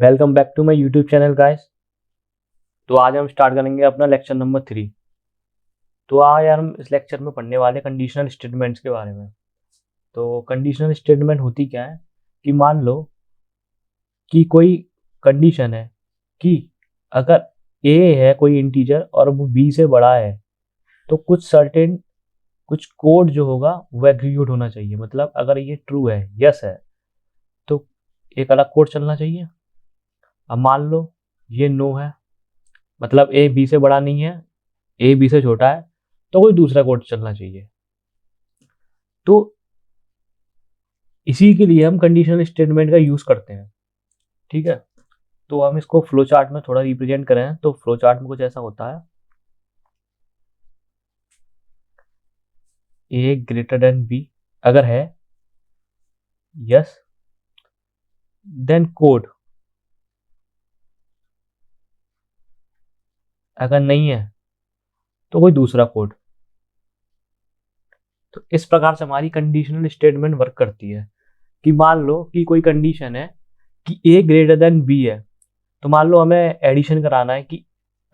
Welcome back to my YouTube channel guys. तो आज हम स्टार्ट करेंगे अपना लेक्चर नंबर 3। तो आज यार हम इस लेक्चर में पढ़ने वाले कंडीशनल स्टेटमेंट्स के बारे में। तो कंडीशनल स्टेटमेंट होती क्या है कि मान लो कि कोई कंडीशन है कि अगर a है कोई इंटीजर और वो b से बड़ा है तो कुछ कोड जो होगा वो एग्जीक्यूट होना चाहिए। मतलब अगर ये ट्रू है, यस है, तो एक अलग कोड चलना चाहिए। अब मान लो ये नो है, मतलब a b से बड़ा नहीं है, a b से छोटा है, तो कोई दूसरा कोड चलना चाहिए। तो इसी के लिए हम कंडीशनल स्टेटमेंट का यूज करते हैं। ठीक है, तो हम इसको फ्लो चार्ट में थोड़ा रिप्रेजेंट करें तो फ्लो चार्ट में कुछ ऐसा होता है, a ग्रेटर देन b अगर है, यस, देन कोड, अगर नहीं है तो कोई दूसरा कोड। तो इस प्रकार से हमारी कंडीशनल स्टेटमेंट वर्क करती है कि मान लो कि कोई कंडीशन है कि a ग्रेटर देन b है, तो मान लो हमें एडिशन कराना है कि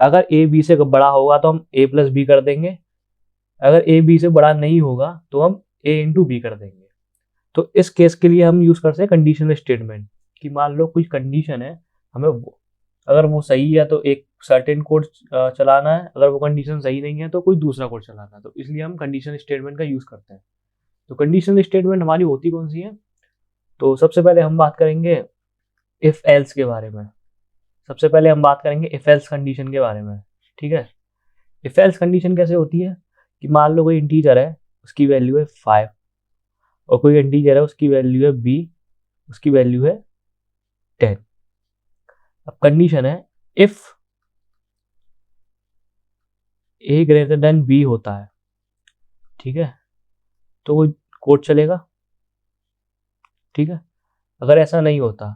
अगर a b से बड़ा होगा तो हम a प्लस बी कर देंगे, अगर a b से बड़ा नहीं होगा तो हम a इंटू बी कर देंगे। तो इस केस के लिए हम यूज करते हैं कंडीशनल स्टेटमेंट कि मान लो कुछ कंडीशन है, हमें अगर वो सही है तो एक सर्टेन कोड चलाना है, अगर वो कंडीशन सही नहीं है तो कोई दूसरा कोड चलाना है। तो इसलिए हम कंडीशनल स्टेटमेंट का यूज करते हैं। तो कंडीशनल स्टेटमेंट हमारी होती कौन सी है? तो सबसे पहले हम बात करेंगे इफ एल्स के बारे में। सबसे पहले हम बात करेंगे इफ एल्स कंडीशन के बारे में। ठीक है, इफ एल्स कंडीशन कैसे होती है कि मान लो कोई इंटीजर है, उसकी वैल्यू है 5, और कोई इंटीजर है उसकी वैल्यू है b, उसकी वैल्यू है 10। अब कंडीशन है if a greater than b होता है, ठीक है, तो कोई कोड चलेगा। ठीक है, अगर ऐसा नहीं होता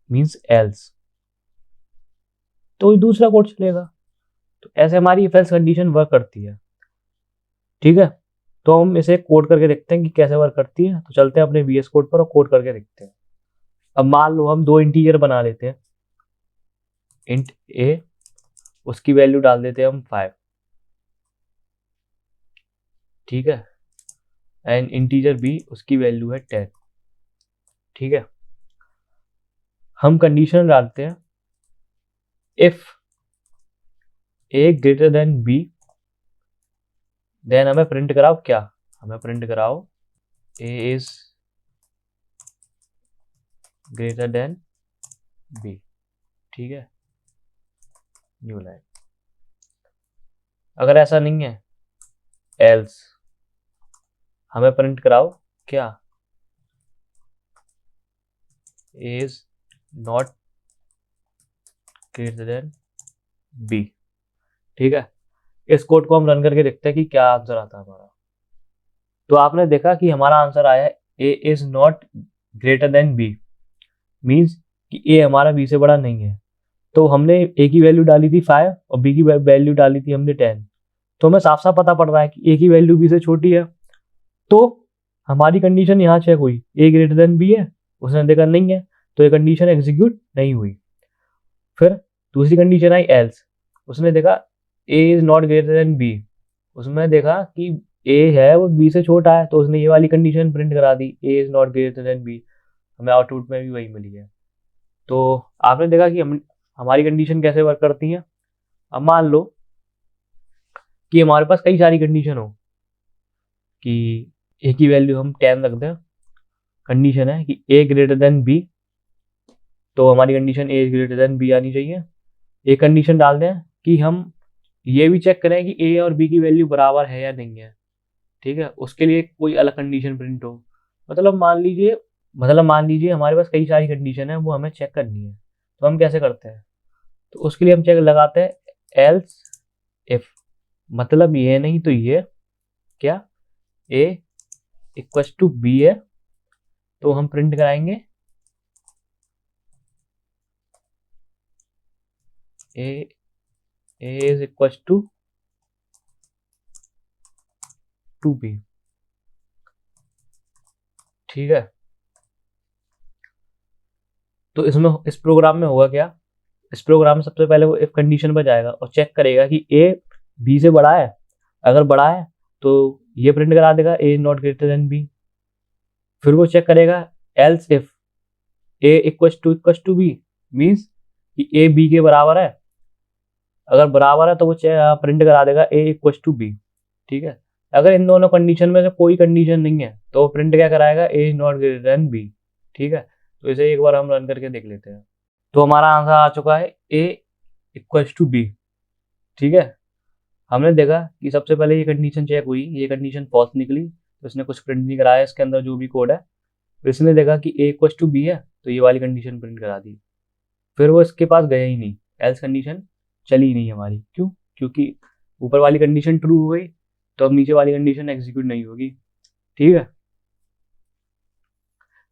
मींस एल्स, तो कोई दूसरा कोड चलेगा। तो ऐसे हमारी इफ एल्स कंडीशन वर्क करती है। ठीक है, तो हम इसे कोड करके देखते हैं कि कैसे वर्क करती है। तो चलते हैं अपने VS कोड पर और कोड करके देखते हैं। अब मान लो हम दो इंटीजर बना लेते हैं, इंट a, उसकी वैल्यू डाल देते हैं हम 5, ठीक है, एंड इंटीजर b, उसकी वैल्यू है 10। ठीक है, हम कंडीशन डालते हैं if a greater than b, then हमें प्रिंट कराओ क्या, हमें प्रिंट कराओ a is greater than b। ठीक है, न्यू लाइन। अगर ऐसा नहीं है एल्स, हमें प्रिंट कराओ क्या, a is not greater than b। ठीक है, इस कोड को हम रन करके देखते हैं कि क्या आंसर आता है हमारा। तो आपने देखा कि हमारा आंसर आया है a is not greater than b, means कि a हमारा b से बड़ा नहीं है। तो हमने a की वैल्यू डाली थी 5 और b की वैल्यू डाली थी हमने 10। तो हमें साफ साफ पता पड़ रहा है कि a की वैल्यू b से छोटी है। तो हमारी कंडीशन यहाँ चेक हुई, a ग्रेटर देन b है, उसने देखा नहीं है, तो ये कंडीशन एग्जीक्यूट नहीं हुई। फिर दूसरी कंडीशन आई एल्स, उसने देखा a is not greater than b, उसमें देखा कि a है वो b से छोटा है, तो उसने ये वाली कंडीशन प्रिंट करा दी, a is not greater than b। हमें आउटपुट में भी वही मिली है। तो आपने देखा कि हमारी कंडीशन कैसे वर्क करती है। अब मान लो कि हमारे पास कई सारी कंडीशन हो कि a की वैल्यू हम 10 रख दें, कंडीशन है कि a ग्रेटर देन b, तो हमारी condition a greater than b आनी चाहिए। एक कंडीशन डाल दें कि हम ये भी चेक करें कि a और b की वैल्यू बराबर है या नहीं है। ठीक है, उसके लिए कोई अलग कंडीशन प्रिंट हो। मतलब मान लीजिए हमारे पास कई सारी कंडीशन है, वो हमें चेक करनी है। तो हम कैसे करते हैं, तो उसके लिए हम चेक लगाते हैं एल्स इफ, मतलब ये नहीं तो ये, क्या a इक्वल टू b है, तो हम प्रिंट कराएंगे a is equal to b। ठीक है, तो इसमें इस प्रोग्राम में होगा क्या, इस प्रोग्राम में सबसे पहले वो इफ कंडीशन पर जाएगा और चेक करेगा कि ए बी से बड़ा है, अगर बड़ा है तो ये प्रिंट करा देगा A not greater than B. फिर वो चेक करेगा else if A equal to B, means कि ए बी के बराबर है, अगर बराबर है तो वो प्रिंट करा देगा ए इक्वल टू बी। ठीक है, अगर इन दोनों कंडीशन में से कोई कंडीशन नहीं है तो प्रिंट क्या कराएगा, ए नॉट ग्रेटर देन बी। ठीक है, तो इसे एक बार हम रन करके देख लेते हैं। तो हमारा आंसर आ चुका है ए इक्वल टू बी। ठीक है, हमने देखा कि सबसे पहले ये कंडीशन चेक हुई, ये कंडीशन फॉल्स निकली तो इसने कुछ प्रिंट नहीं कराया इसके अंदर जो भी कोड है। फिर इसने देखा कि ए इक्वल टू बी है तो ये वाली कंडीशन प्रिंट करा दी। फिर वो इसके पास गया ही नहीं, एल्स कंडीशन चली ही नहीं हमारी। क्यों? क्योंकि ऊपर वाली कंडीशन ट्रू हो गई तो अब नीचे वाली कंडीशन एग्जीक्यूट नहीं होगी। ठीक है,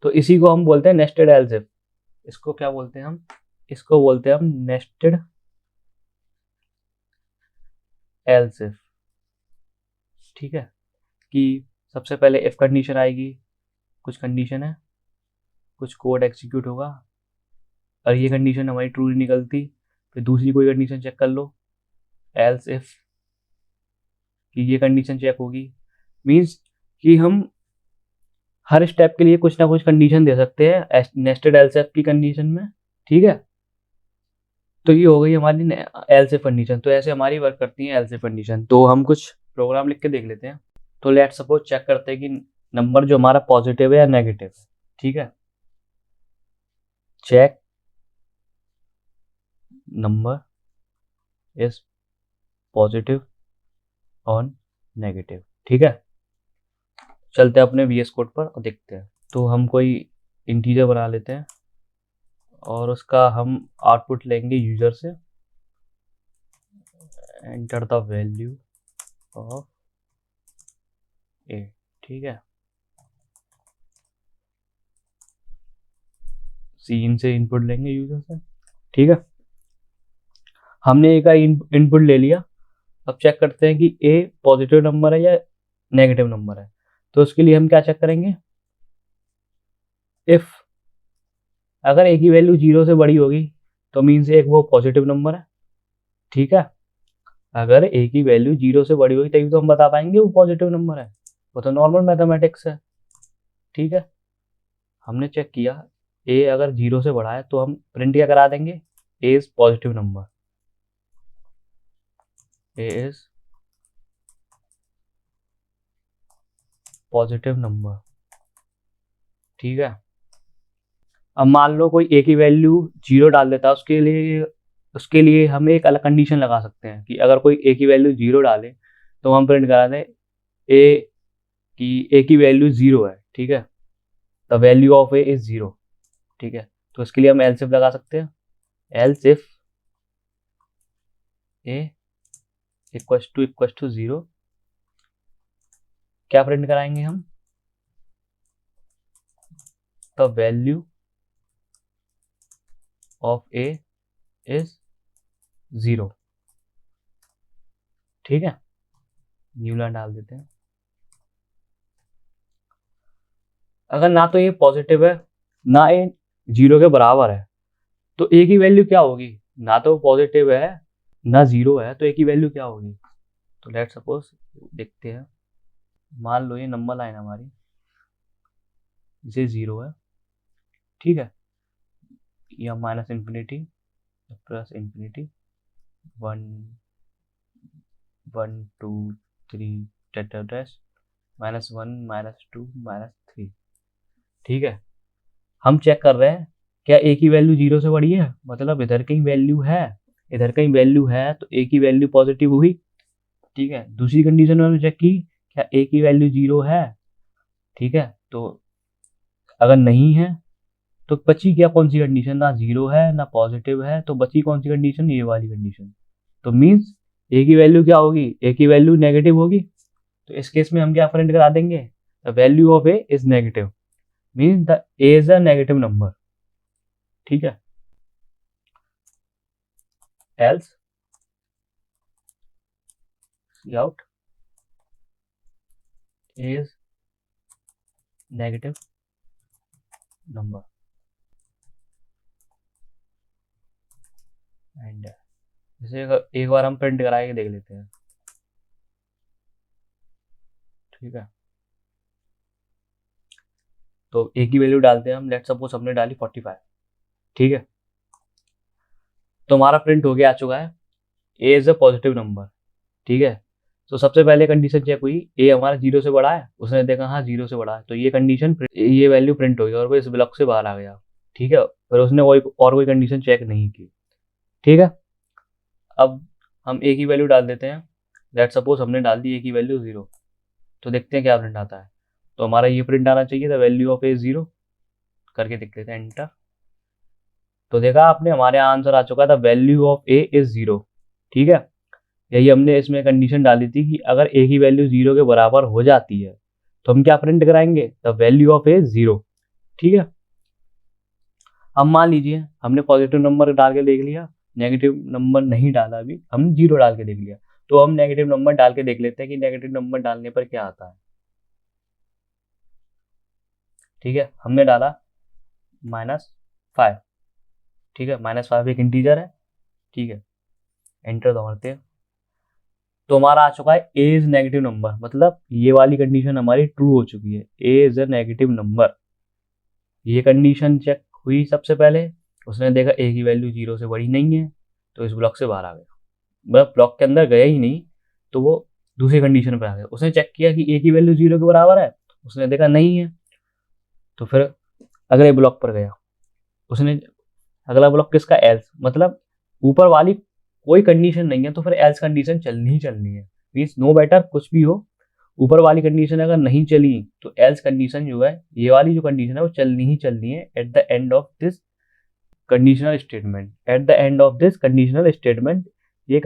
तो इसी को हम बोलते हैं नेस्टेड एल्स इफ। इसको क्या बोलते हैं हम? इसको बोलते हैं हम नेस्टेड एल्स इफ। ठीक है, कि सबसे पहले इफ कंडीशन आएगी, कुछ कंडीशन है, कुछ कोड एग्जीक्यूट होगा और ये कंडीशन हमारी ट्रू नहीं निकलती, फिर दूसरी कोई कंडीशन चेक कर लो एल्स इफ कि ये कंडीशन चेक होगी। मीन्स कि हम हर स्टेप के लिए कुछ ना कुछ कंडीशन दे सकते हैं नेस्टेड एल्स इफ की कंडीशन में। ठीक है, तो ये हो गई हमारी एल्स इफ कंडीशन। तो ऐसे हमारी वर्क करती है एल्स इफ कंडीशन। तो हम कुछ प्रोग्राम लिख के देख लेते हैं। तो लेट सपोज चेक करते हैं कि नंबर जो हमारा पॉजिटिव है या नेगेटिव है। ठीक है, चेक नंबर इज पॉजिटिव और नेगेटिव। ठीक है, चलते हैं अपने VS कोड पर और देखते हैं। तो हम कोई इंटीजर बना लेते हैं और उसका हम आउटपुट लेंगे यूजर से। एंटर द वैल्यू ऑफ ए। ठीक है, सीन से इनपुट लेंगे यूजर से। ठीक है, हमने ए का इनपुट ले लिया। अब चेक करते हैं कि ए पॉजिटिव नंबर है या नेगेटिव नंबर है। तो उसके लिए हम क्या चेक करेंगे, इफ अगर ए की वैल्यू 0 से बड़ी होगी तो मीन्स एक वो पॉजिटिव नंबर है। ठीक है, अगर ए की वैल्यू 0 से बड़ी होगी तभी तो हम बता पाएंगे वो पॉजिटिव नंबर है, वो तो नॉर्मल मैथमेटिक्स है। ठीक है, हमने चेक किया ए अगर 0 से बड़ा है तो हम प्रिंट क्या करा देंगे, a is positive number, a is positive number. ठीक है, अब मान लो कोई ए की वैल्यू 0 डाल देता है, उसके लिए हम एक अलग कंडीशन लगा सकते हैं कि अगर कोई ए की वैल्यू 0 डाले तो हम प्रिंट करा दें ए की वैल्यू 0 है। ठीक है, the value of A is 0। ठीक है, तो इसके लिए हम एल्स इफ लगा सकते हैं, else if A equal to 0, क्या प्रिंट कराएंगे हम, the value of A is 0। ठीक है, न्यू लाइन डाल देते हैं। अगर ना तो ये पॉजिटिव है ना ये 0 के बराबर है तो ए की वैल्यू क्या होगी, ना तो पॉजिटिव है ना 0 है, तो ए की वैल्यू क्या होगी। तो लेट सपोज देखते हैं, मान लो ये नंबर लाइन हमारी इसे 0 है। ठीक है, या minus infinity plus infinity 1 1 2 3 tetra dash -1 -2 -3। ठीक है, हम चेक कर रहे हैं क्या ए की वैल्यू 0 से बड़ी है, मतलब इधर कहीं वैल्यू है, इधर कहीं वैल्यू है तो ए की वैल्यू पॉजिटिव हुई। ठीक है, दूसरी कंडीशन में हमने चेक की क्या ए की वैल्यू 0 है। ठीक है, तो अगर नहीं है तो बची क्या, कौन सी कंडीशन, ना 0 है ना पॉजिटिव है, तो बची कौन सी कंडीशन, ये वाली कंडीशन। तो मीन्स ए की वैल्यू क्या होगी, ए की वैल्यू नेगेटिव होगी। तो इस केस में हम क्या प्रिंट करा देंगे, the value of A is negative, means the A is a negative number. ठीक है, else out is negative number. And जैसे एक बार हम प्रिंट करा के देख लेते हैं। ठीक है, तो ए की वैल्यू डालते हैं हम। लेट्स सपोज हमने डाली 45। ठीक है, तो हमारा प्रिंट हो गया, आ चुका है ए इज अ पॉजिटिव नंबर। ठीक है, तो सबसे पहले कंडीशन चेक हुई, ए हमारा 0 से बड़ा है, उसने देखा हाँ 0 से बड़ा है, तो ये कंडीशन, ये वैल्यू प्रिंट हो गई और वो इस ब्लॉक से बाहर आ गया। ठीक है, फिर उसने कोई कंडीशन चेक नहीं की। ठीक है, अब हम ए की वैल्यू डाल देते हैं। लेट्स सपोज हमने डाल दी ए की वैल्यू 0, तो देखते हैं क्या प्रिंट आता है। तो हमारा ये प्रिंट आना चाहिए था, वैल्यू ऑफ ए 0 करके देख लेते हैं, एंटर। तो देखा आपने, हमारे यहाँ आंसर आ चुका था, वैल्यू ऑफ ए इज 0। ठीक है, यही हमने इसमें कंडीशन डाली थी कि अगर ए की वैल्यू 0 के बराबर हो जाती है तो हम क्या प्रिंट कराएंगे, द वैल्यू ऑफ ए 0। ठीक है, अब मान लीजिए हमने पॉजिटिव नंबर डाल के देख लिया, नेगेटिव नंबर नहीं डाला, अभी हम 0 डाल के देख लिया। तो हम नेगेटिव नंबर डाल के देख लेते हैं कि नेगेटिव नंबर डालने पर क्या आता है। ठीक है, हमने डाला -5। ठीक है, -5 एक इंटीजर है। ठीक है, एंटर दबाते हैं, तो हमारा आ चुका है ए इज नेगेटिव नंबर, मतलब ये वाली कंडीशन हमारी ट्रू हो चुकी है, ए इज अ नेगेटिव नंबर। ये कंडीशन चेक हुई सबसे पहले, उसने देखा ए की वैल्यू 0 से बड़ी नहीं है, तो इस ब्लॉक से बाहर आ गया, मतलब ब्लॉक के अंदर गया ही नहीं, तो वो दूसरी कंडीशन पर आ गया। उसने चेक किया कि ए की वैल्यू 0 के बराबर है, उसने देखा नहीं है, तो फिर अगले ब्लॉक पर गया। उसने अगला ब्लॉक किसका, एल्स, मतलब ऊपर वाली कोई कंडीशन नहीं है तो फिर एल्स कंडीशन चलनी ही चलनी है। मीन्स नो मैटर कुछ भी हो, ऊपर वाली कंडीशन अगर नहीं चली तो एल्स कंडीशन जो है, ये वाली जो कंडीशन है वो चलनी ही चलनी है at the end of this conditional statement. At the end of this conditional statement, ये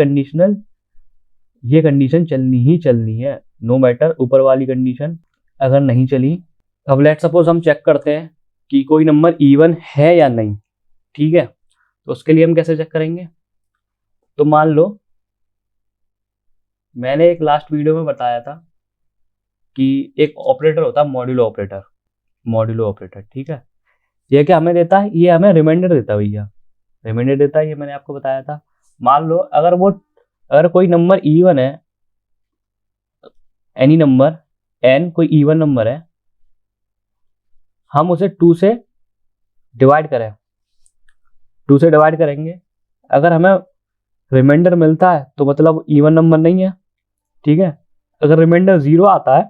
कंडीशन चलनी ही चलनी है, नो मैटर ऊपर वाली कंडीशन अगर नहीं चली। अब लेट सपोज हम चेक करते हैं कि कोई नंबर इवन है या नहीं। ठीक है, तो उसके लिए हम कैसे चेक करेंगे, तो मान लो मैंने एक लास्ट वीडियो में बताया था कि एक ऑपरेटर होता है मॉड्यूलो ऑपरेटर। मॉड्यूलो ऑपरेटर, ठीक है, ये क्या हमें देता है, ये हमें रिमाइंडर देता है भैया, रिमाइंडर देता है, ये मैंने आपको बताया था। मान लो अगर कोई नंबर इवन है, एनी नंबर एन कोई इवन नंबर है, हम उसे 2 से डिवाइड करेंगे, अगर हमें रिमाइंडर मिलता है तो मतलब इवन नंबर नहीं है। ठीक है, अगर रिमाइंडर 0 आता है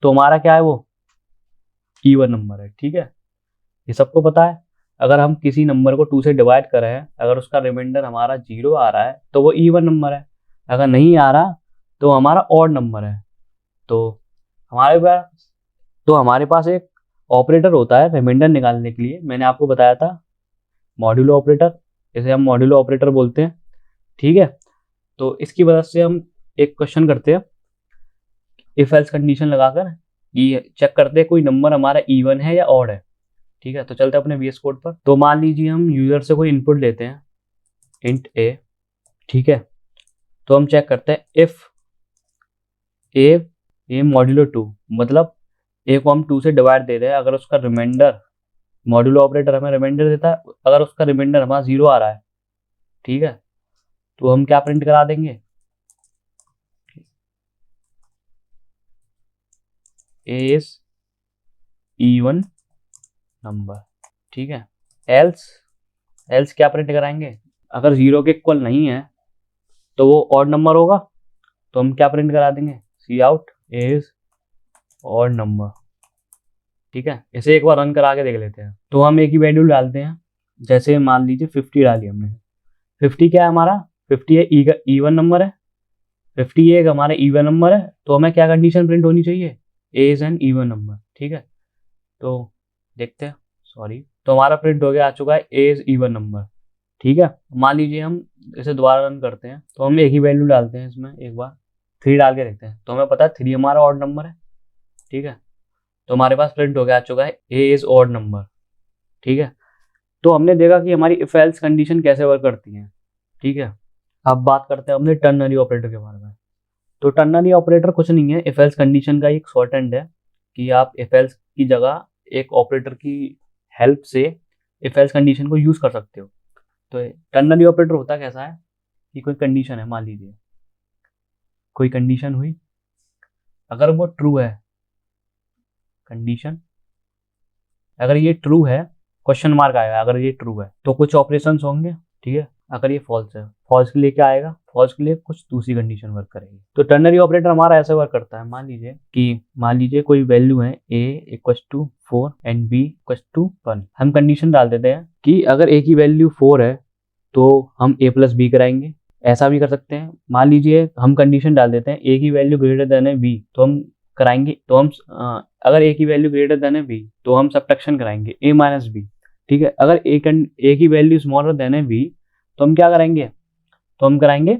तो हमारा क्या है, वो इवन नंबर है। ठीक है, ये सबको पता है। अगर हम किसी नंबर को 2 से डिवाइड कर रहे हैं, अगर उसका रिमाइंडर हमारा 0 आ रहा है तो वो इवन नंबर है, अगर नहीं आ रहा तो हमारा ऑड नंबर है। तो हमारे पास एक ऑपरेटर होता है रिमाइंडर निकालने के लिए, मैंने आपको बताया था मॉड्यूलो ऑपरेटर, इसे हम मॉड्यूलो ऑपरेटर बोलते हैं। ठीक है, तो इसकी वजह से हम एक क्वेश्चन करते हैं, इफ एल्स कंडीशन लगाकर ये चेक करते हैं कोई नंबर हमारा इवन है या ऑड है। ठीक है, तो चलते हैं अपने VS कोड पर। तो मान लीजिए हम यूजर से कोई इनपुट लेते हैं, इंट ए। ठीक है, तो हम चेक करते हैं इफ ए मॉड्यूलो 2, मतलब ए को हम 2 से डिवाइड दे रहे हैं, अगर उसका रिमाइंडर, मॉड्यूलो ऑपरेटर हमें रिमाइंडर देता है, अगर उसका रिमाइंडर हमारा 0 आ रहा है, ठीक है, तो हम क्या प्रिंट करा देंगे, ए इज इवन नंबर। ठीक है, एल्स क्या प्रिंट कराएंगे, अगर 0 के इक्वल नहीं है तो वो ऑड नंबर होगा, तो हम क्या प्रिंट करा देंगे, सी आउट इज ऑड नंबर। ठीक है, इसे एक बार रन करा के देख लेते हैं। तो हम एक ही वैल्यू डालते हैं, जैसे मान लीजिए 50 डाली हमने। 50 क्या है हमारा, 50 है इवन नंबर है, 50 एक हमारा इवन नंबर है, तो हमें क्या कंडीशन प्रिंट होनी चाहिए, ए इज एन इवन नंबर। ठीक है, तो देखते हैं, सॉरी, तो हमारा प्रिंट हो गया, आ चुका है ए इज इवन नंबर। ठीक है, मान लीजिए हम इसे दोबारा रन करते हैं, तो हम एक ही वैल्यू डालते हैं इसमें, एक बार 3 डाल के देखते हैं, तो हमें पता है 3 हमारा ऑड नंबर है। ठीक है, तो हमारे पास प्रिंट हो गया, आ चुका है ए इज ऑड नंबर। ठीक है, तो हमने देखा कि हमारी इफ एल्स कंडीशन कैसे वर्क करती है। ठीक है, अब बात करते हैं अपने टर्नरी ऑपरेटर के बारे में। तो टर्नरी ऑपरेटर कुछ नहीं है, इफ एल्स कंडीशन का एक शॉर्ट हैंड है कि आप इफ एल्स की जगह एक ऑपरेटर की हेल्प से इफ एल्स कंडीशन को यूज कर सकते हो। तो टर्नरी ऑपरेटर होता कैसा है कि कोई कंडीशन है, मान लीजिए कोई कंडीशन हुई, अगर वो ट्रू है, कंडीशन अगर ये ट्रू है, क्वेश्चन मार्क आएगा, अगर ये ट्रू है तो कुछ ऑपरेशंस होंगे, ठीक है। अगर ये फॉल्स है, फॉल्स के लिए क्या आएगा, फॉल्स के लिए कुछ दूसरी कंडीशन वर्क करेगी। तो टर्नरी ऑपरेटर हमारा ऐसे वर्क करता है, मान लीजिए कोई वैल्यू है a equal to 4 and b equal to 1। हम कंडीशन डाल देते हैं कि अगर a की वैल्यू 4 है तो हम a प्लस बी कराएंगे। ऐसा भी कर सकते हैं, मान लीजिए हम कंडीशन डाल देते हैं a की वैल्यू ग्रेटर देन है b, तो हम कराएंगे, तो हम अगर a की वैल्यू ग्रेटर देन है b तो हम सब्ट्रैक्शन कराएंगे a माइनस बी, ठीक है। अगर a की वैल्यू स्मॉलर देन है b तो हम क्या कराएंगे, तो हम कराएंगे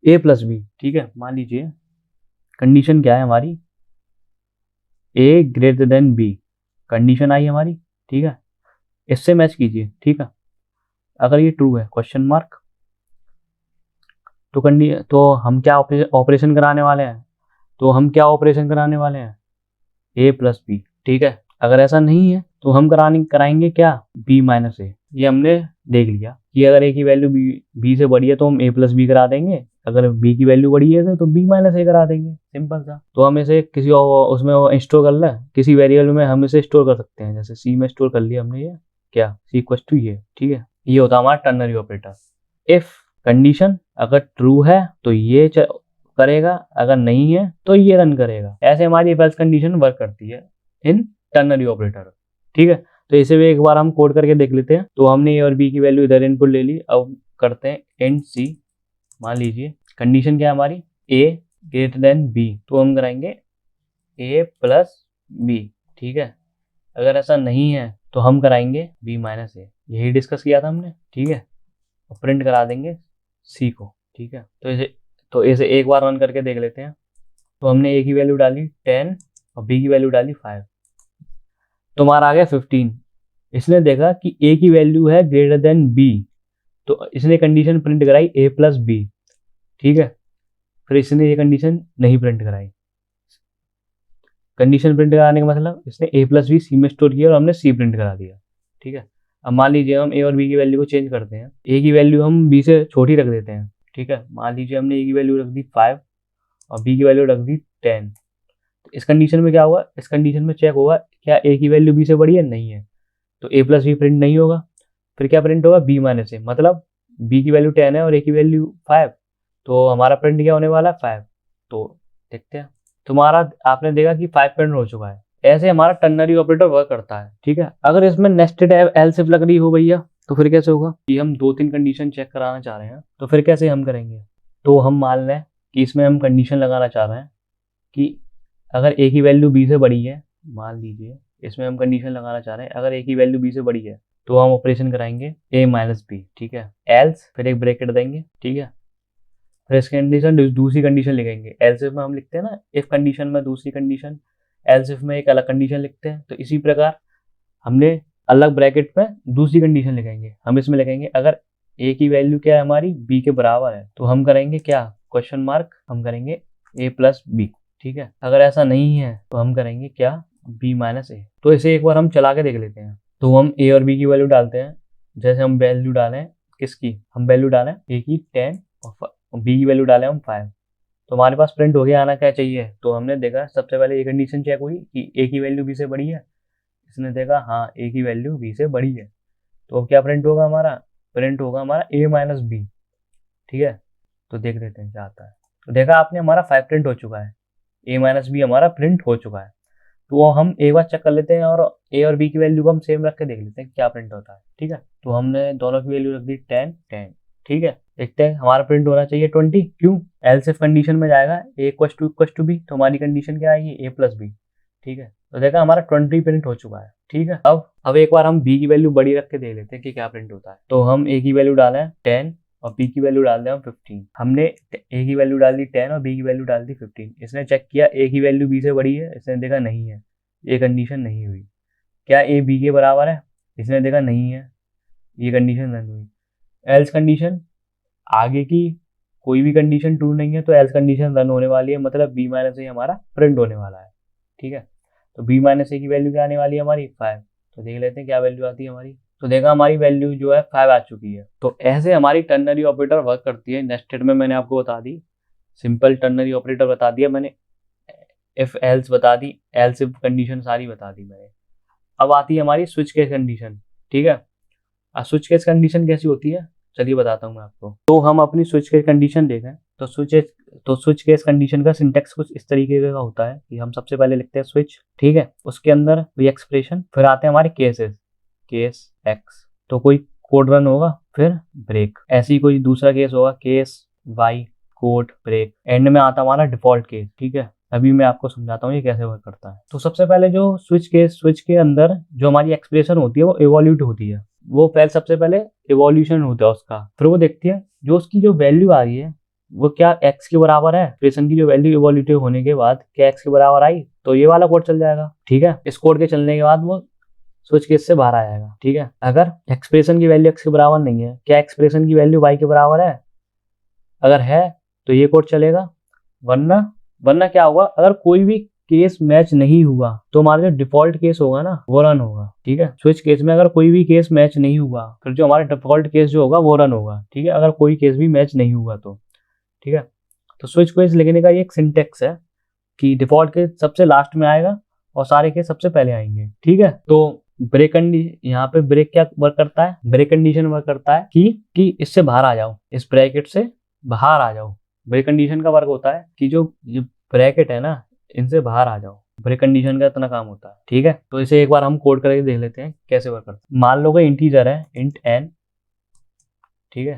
a प्लस बी, ठीक है। मान लीजिए कंडीशन क्या है हमारी, a greater than b condition आई हमारी, ठीक है। इससे मैच कीजिए, ठीक है। अगर ये ट्रू है, क्वेश्चन मार्क, तो हम क्या ऑपरेशन कराने वाले हैं, तो हम क्या ऑपरेशन कराने वाले हैं, a प्लस बी, ठीक है। अगर ऐसा नहीं है तो हम कराएंगे क्या, b माइनस ए। ये हमने देख लिया कि अगर a की वैल्यू b से बड़ी है तो हम a प्लस बी करा देंगे, अगर b की वैल्यू बड़ी है तो b माइनस ए करा देंगे, सिंपल सा। तो हम इसे किसी उसमें स्टोर कर ले, किसी वेरिएबल में हम इसे स्टोर कर सकते हैं, जैसे c में स्टोर कर लिया हमने, ये क्या c इक्वल टू ये, ठीक है। ये होता है हमारा टर्नरी ऑपरेटर। इफ कंडीशन अगर ट्रू है तो ये करेगा, अगर नहीं है तो ये रन करेगा। ऐसे हमारी इफ एल्स कंडीशन वर्क करती है इन टर्नरी ऑपरेटर, ठीक है। तो इसे भी एक बार हम कोड करके देख लेते हैं। तो हमने ए और बी की वैल्यू इधर इनपुट ले ली, अब करते हैं इंट सी। मान लीजिए कंडीशन क्या है हमारी, ए ग्रेटर देन बी, तो हम कराएंगे ए प्लस बी, ठीक है। अगर ऐसा नहीं है तो हम कराएंगे बी माइनस ए, यही डिस्कस किया था हमने, ठीक है। और प्रिंट करा देंगे सी को, ठीक है। तो इसे एक बार रन करके देख लेते हैं। तो हमने ए की वैल्यू डाली 10 और बी की वैल्यू डाली 5, तो हमारा आ गया 15। इसने देखा कि ए की वैल्यू है ग्रेटर देन बी, तो इसने कंडीशन प्रिंट कराई ए प्लस बी, ठीक है। फिर इसने ये कंडीशन नहीं प्रिंट कराई। कंडीशन प्रिंट कराने का मतलब इसने ए प्लस बी सी में स्टोर किया और हमने सी प्रिंट करा दिया, ठीक है। अब मान लीजिए हम ए और बी की वैल्यू को चेंज करते हैं, ए की वैल्यू हम बी से छोटी रख देते हैं, ठीक है। मान लीजिए हमने ए की वैल्यू रख दी 5 और बी की वैल्यू रख दी 10। तो इस कंडीशन में क्या होगा, इस कंडीशन में चेक होगा क्या ए की वैल्यू बी से बड़ी है, नहीं है, तो ए प्लस बी प्रिंट नहीं होगा। फिर क्या प्रिंट होगा, बी माइनस ए, मतलब बी की वैल्यू 10 है और ए की वैल्यू 5, तो हमारा प्रिंट क्या होने वाला है, 5। तो देखते हैं, तुम्हारा आपने देखा कि 5 प्रिंट हो चुका है। ऐसे हमारा टर्नरी ऑपरेटर वर्क करता है, ठीक है। अगर इसमें नेस्टेड एल्स इफ लग रही हो भैया तो फिर कैसे होगा, कि हम 2-3 कंडीशन चेक कराना चाह रहे हैं, तो फिर कैसे हम करेंगे। तो हम मान लें कि इसमें हम कंडीशन लगाना चाह रहे हैं कि अगर ए की वैल्यू बी से बड़ी है, मान लीजिए इसमें हम कंडीशन लगाना चाह रहे हैं अगर ए की वैल्यू बी से बड़ी है तो हम ऑपरेशन कराएंगे ए माइनस बी, ठीक है। एल्स फिर एक ब्रैकेट देंगे, ठीक है। फिर इस कंडीशन दूसरी कंडीशन लिखेंगे, एल्स इफ में हम लिखते हैं ना, इफ कंडीशन में दूसरी कंडीशन, एल्स इफ में एक अलग कंडीशन लिखते हैं। तो इसी प्रकार हमने अलग ब्रैकेट में दूसरी कंडीशन लिखेंगे। हम इसमें लिखेंगे अगर ए की वैल्यू क्या है हमारी, बी के बराबर है, तो हम करेंगे क्या, क्वेश्चन मार्क, हम करेंगे ए प्लस बी, ठीक है। अगर ऐसा नहीं है तो हम करेंगे क्या, बी माइनस ए। तो इसे एक बार हम चला के देख लेते हैं। तो हम ए और बी की वैल्यू डालते हैं, जैसे हम वैल्यू डालें किसकी, हम वैल्यू डालें ए की 10 और बी की वैल्यू डालें हम 5। तो हमारे पास प्रिंट हो गया, आना क्या चाहिए। तो हमने देखा सबसे पहले ये कंडीशन चेक हुई कि ए की वैल्यू बी से बड़ी है, इसने देखा हाँ ए की वैल्यू बी से बड़ी है, तो अब क्या प्रिंट होगा हमारा, प्रिंट होगा हमारा ए माइनस बी, ठीक है। तो देख लेते हैं क्या आता है। तो देखा आपने हमारा 5 प्रिंट हो चुका है, ए माइनस बी हमारा प्रिंट हो चुका है। तो वो हम एक बार चेक कर लेते हैं और ए और बी की वैल्यू को हम सेम रख के देख लेते हैं क्या प्रिंट होता है, ठीक है। तो हमने दोनों की वैल्यू रख दी 10 10, ठीक है। देखते हैं हमारा प्रिंट होना चाहिए 20, क्यों, एल्स इफ कंडीशन में जाएगा ए इक्वल टू बी, तो हमारी कंडीशन क्या आएगी, ए प्लस बी, ठीक है। तो देखा हमारा 20 प्रिंट हो चुका है, ठीक है। अब एक बार हम बी की वैल्यू बड़ी रख के देख लेते हैं कि क्या प्रिंट होता है। तो हम ए की वैल्यू डालें 10 और बी की वैल्यू डाल दें हम 15। हमने ए की वैल्यू डाल दी 10 और बी की वैल्यू डाल दी 15। इसने चेक किया ए की वैल्यू बी से बड़ी है, इसने देखा नहीं है, ये कंडीशन नहीं हुई। क्या ए बी के बराबर है, इसने देखा नहीं है, ये कंडीशन रन हुई। एल्स कंडीशन, आगे की कोई भी कंडीशन ट्रू नहीं है तो एल्स कंडीशन रन होने वाली है, मतलब बी माइनस ए हमारा प्रिंट होने वाला है, ठीक है। तो बी माइनस ए की वैल्यू क्या आने वाली है हमारी 5। तो देख लेते हैं क्या वैल्यू आती है हमारी। तो देखा हमारी वैल्यू जो है 5 आ चुकी है। तो ऐसे हमारी टर्नरी ऑपरेटर वर्क करती है। नेस्टेड में मैंने आपको बता दी, सिंपल टर्नरी ऑपरेटर बता दिया मैंने, इफ एल्स बता दी, एल्स इफ कंडीशन सारी बता दी मैंने। अब आती है हमारी स्विच केस कंडीशन। ठीक है, अब स्विच केस कंडीशन कैसी होती है चलिए बताता हूँ मैं आपको। तो हम अपनी स्विच केस कंडीशन देखें तो स्विच केस कंडीशन का सिंटेक्स कुछ इस तरीके का होता है कि हम सबसे पहले लिखते हैं स्विच, ठीक है, उसके अंदर कोई एक्सप्रेशन, फिर आते हैं हमारे केसेस, केस एक्स, तो कोई कोड रन होगा, फिर ब्रेक, ऐसे ही कोई दूसरा केस होगा, case Y, code break, end में आता हमारा डिफॉल्ट केस। ठीक है, अभी मैं आपको समझाता हूँ ये कैसे वर्क करता है। तो सबसे पहले जो स्विच के अंदर जो हमारी एक्सप्रेशन होती है वो इवोल्यूट होती है, वो पहले सबसे पहले इवोल्यूशन होता है उसका, फिर वो देखती है जो उसकी जो वैल्यू आ रही है वो क्या x के बराबर है, एक्सप्रेशन की जो वैल्यू इवोल्यूटिव होने के बाद क्या x के बराबर आई, तो ये वाला कोड चल जाएगा। ठीक है, इस कोड के चलने के बाद वो स्विच केस से बाहर आ जाएगा। ठीक है, अगर एक्सप्रेशन की वैल्यू x के बराबर नहीं है, क्या एक्सप्रेशन की वैल्यू y के बराबर है, अगर है तो ये कोड चलेगा, वरना क्या होगा, अगर कोई भी केस मैच नहीं हुआ तो हमारा जो डिफॉल्ट केस होगा ना वो रन होगा। ठीक है, स्विच केस में अगर कोई भी केस मैच नहीं हुआ फिर जो हमारा डिफॉल्ट केस जो होगा वो रन होगा। ठीक है, अगर कोई केस भी मैच नहीं हुआ तो। ठीक है, तो स्विच केस लिखने का ये एक सिंटेक्स है कि डिफॉल्ट केस सबसे लास्ट में आएगा और सारे केस सबसे पहले आएंगे। ठीक है, तो ब्रेक कंडीशन, यहाँ पे ब्रेक क्या वर्क करता है, ब्रेक कंडीशन वर्क करता है कि इससे बाहर आ जाओ, इस ब्रैकेट से बाहर आ जाओ। ब्रेक कंडीशन का वर्क होता है कि जो ब्रैकेट है ना इनसे बाहर आ जाओ, ब्रेक कंडीशन का इतना काम होता है। ठीक है, तो इसे एक बार हम कोड करके देख लेते हैं कैसे वर्क करता है। मान लो कि इंटीजर है इंट n, ठीक है,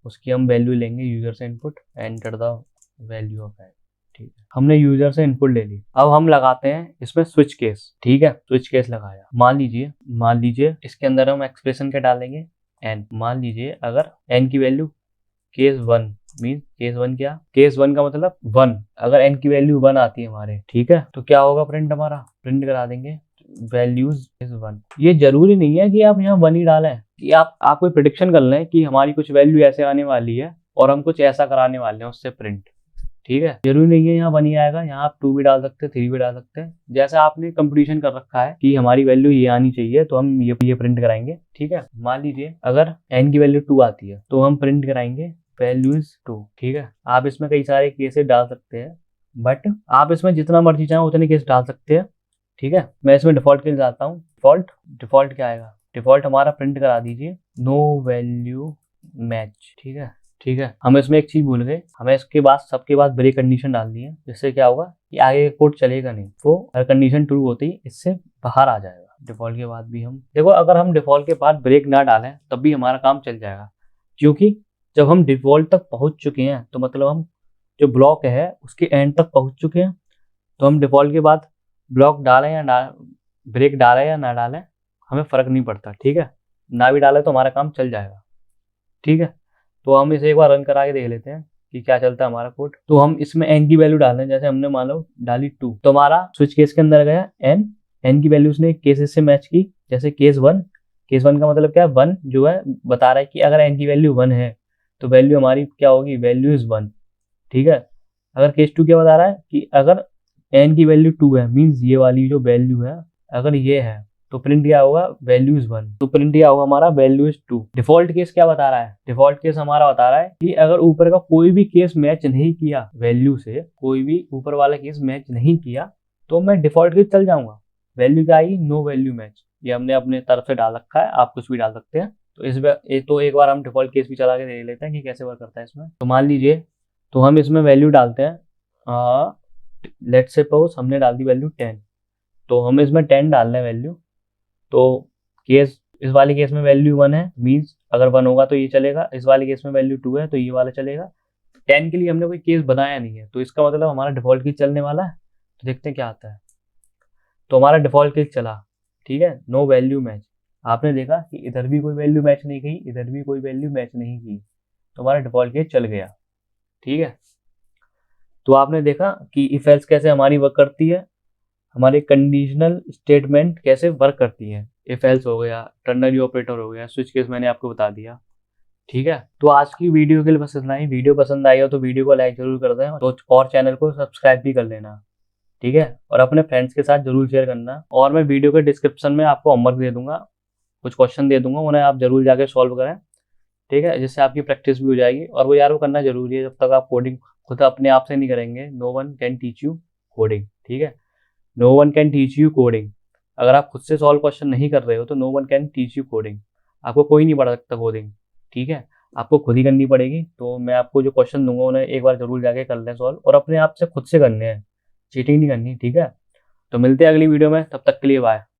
उसकी हम वैल्यू लेंगे यूजर से input, enter the value of n। ठीक है, हमने यूजर से इनपुट ले ली, अब हम लगाते हैं इसमें स्विच केस। ठीक है, स्विच केस लगाया, मान लीजिए इसके अंदर हम एक्सप्रेशन क्या डालेंगे, n। मान लीजिए अगर n की वैल्यू केस 1 मीन, केस 1 क्या, केस 1 का मतलब 1, अगर n की वैल्यू 1 आती है हमारे, ठीक है, तो क्या होगा, प्रिंट हमारा प्रिंट करा देंगे वैल्यूज इज 1। ये जरूरी नहीं है कि आप यहाँ 1 ही डालें, कि आप कोई प्रिडिक्शन कर लें कि हमारी कुछ वैल्यू ऐसे आने वाली है और हम कुछ ऐसा कराने वाले हैं उससे प्रिंट। ठीक है, जरूरी नहीं है यहाँ 1 ही आएगा, यहाँ आप 2 भी डाल सकते हैं, 3 भी डाल सकते हैं, जैसा आपने कंप्यूटेशन कर रखा है कि हमारी वैल्यू ये आनी चाहिए तो हम ये प्रिंट कराएंगे। ठीक है, मान लीजिए अगर n की वैल्यू 2 आती है तो हम प्रिंट कराएंगे वैल्यू इज 2। ठीक है, आप इसमें कई सारे केसेस डाल सकते हैं, बट आप इसमें जितना मर्जी चाहें उतने केस डाल सकते हैं। ठीक है, मैं इसमें डिफॉल्ट केस डालता हूँ। डिफॉल्ट क्या आएगा, डिफॉल्ट हमारा प्रिंट करा दीजिए नो वैल्यू मैच। ठीक है, हम इसमें एक चीज भूल गए, हमें इसके बाद सबके बाद ब्रेक कंडीशन डालनी है, जिससे क्या होगा कि आगे कोड चलेगा नहीं, वो हर कंडीशन ट्रू होती है इससे बाहर आ जाएगा। डिफॉल्ट के बाद भी हम देखो, अगर हम डिफॉल्ट के बाद ब्रेक ना डालें तब भी हमारा काम चल जाएगा, क्योंकि जब हम डिफॉल्ट तक पहुंच चुके हैं तो मतलब हम जो ब्लॉक है उसके एंड तक पहुंच चुके हैं, तो हम डिफॉल्ट के बाद ब्लॉक डालें या ब्रेक डालें या ना डालें हमें फर्क नहीं पड़ता। ठीक है, ना भी डालें तो हमारा काम चल जाएगा। ठीक है, तो हम इसे एक बार रन करा के देख लेते हैं कि क्या चलता है हमारा कोड। तो हम इसमें n की वैल्यू डाल रहे हैं, जैसे हमने मान लो डाली 2, तो हमारा स्विच केस के अंदर गया n की वैल्यू उसने केसेस से मैच की, जैसे केस 1 का मतलब क्या है, 1 जो है बता रहा है कि अगर n की वैल्यू 1 है तो वैल्यू हमारी क्या होगी, वैल्यू इज 1। ठीक है, अगर केस 2 क्या बता रहा है कि अगर n की वैल्यू 2 है, मीन्स ये वाली जो वैल्यू है अगर ये है तो प्रिंट क्या होगा, वैल्यू इज 1, तो प्रिंट क्या होगा हमारा, वैल्यू इज 2। डिफॉल्ट केस क्या बता रहा है, डिफॉल्ट केस हमारा बता रहा है कि अगर ऊपर का कोई भी केस मैच नहीं किया वैल्यू से, कोई भी ऊपर वाला केस मैच नहीं किया तो मैं डिफॉल्ट केस चल जाऊंगा, वैल्यू क्या आई, नो वैल्यू मैच। ये हमने अपने तरफ से डाल रखा है, आप कुछ भी डाल सकते हैं। तो एक बार हम डिफॉल्ट केस भी चला के देख लेते हैं कि कैसे वर्क करता है इसमें। तो मान लीजिए, तो हम इसमें वैल्यू डालते हैं, लेट्स सपोज हमने डाल दी वैल्यू 10, तो हम इसमें 10 डाल रहे हैं वैल्यू, तो केस इस वाले केस में वैल्यू 1 है, मीन्स अगर 1 होगा तो ये चलेगा, इस वाले केस में वैल्यू 2 है तो ये वाला चलेगा। 10 के लिए हमने कोई केस बनाया नहीं है, तो इसका मतलब हमारा डिफॉल्ट केस चलने वाला है। तो देखते हैं क्या आता है, तो हमारा डिफॉल्ट केस चला। ठीक है, नो वैल्यू मैच, आपने देखा कि इधर भी कोई वैल्यू मैच नहीं की, इधर भी कोई वैल्यू मैच नहीं की, तो हमारा डिफॉल्ट केस चल गया। ठीक है, तो आपने देखा कि इफ एल्स कैसे हमारी वर्क करती है, हमारे कंडीशनल स्टेटमेंट कैसे वर्क करती है। इफ एल्स हो गया, टर्नरी ऑपरेटर हो गया, स्विच केस मैंने आपको बता दिया। ठीक है, तो आज की वीडियो के लिए बस इतना ही। वीडियो पसंद आई हो तो वीडियो को लाइक जरूर कर दें, तो और चैनल को सब्सक्राइब भी कर लेना। ठीक है, और अपने फ्रेंड्स के साथ जरूर शेयर करना, और मैं वीडियो के डिस्क्रिप्शन में आपको होमवर्क दे दूंगा, कुछ क्वेश्चन दे दूंगा, उन्हें आप जरूर जाके सॉल्व करें, ठीक है, जिससे आपकी प्रैक्टिस भी हो जाएगी। और वो यार वो करना जरूरी है, जब तक आप कोडिंग खुद अपने आप से नहीं करेंगे, no one can teach you coding, ठीक है, no one can teach you coding. अगर आप खुद से सॉल्व क्वेश्चन नहीं कर रहे हो तो no one can teach you coding, आपको कोई नहीं पढ़ा सकता कोडिंग, ठीक है, आपको खुद ही करनी पड़ेगी। तो मैं आपको जो क्वेश्चन दूंगा उन्हें एक बार जरूर जाके कर लें सॉल्व, और अपने आप से खुद से करने हैं, चीटिंग नहीं करनी, ठीक है। तो मिलते हैं अगली वीडियो में, तब तक के लिए बाय।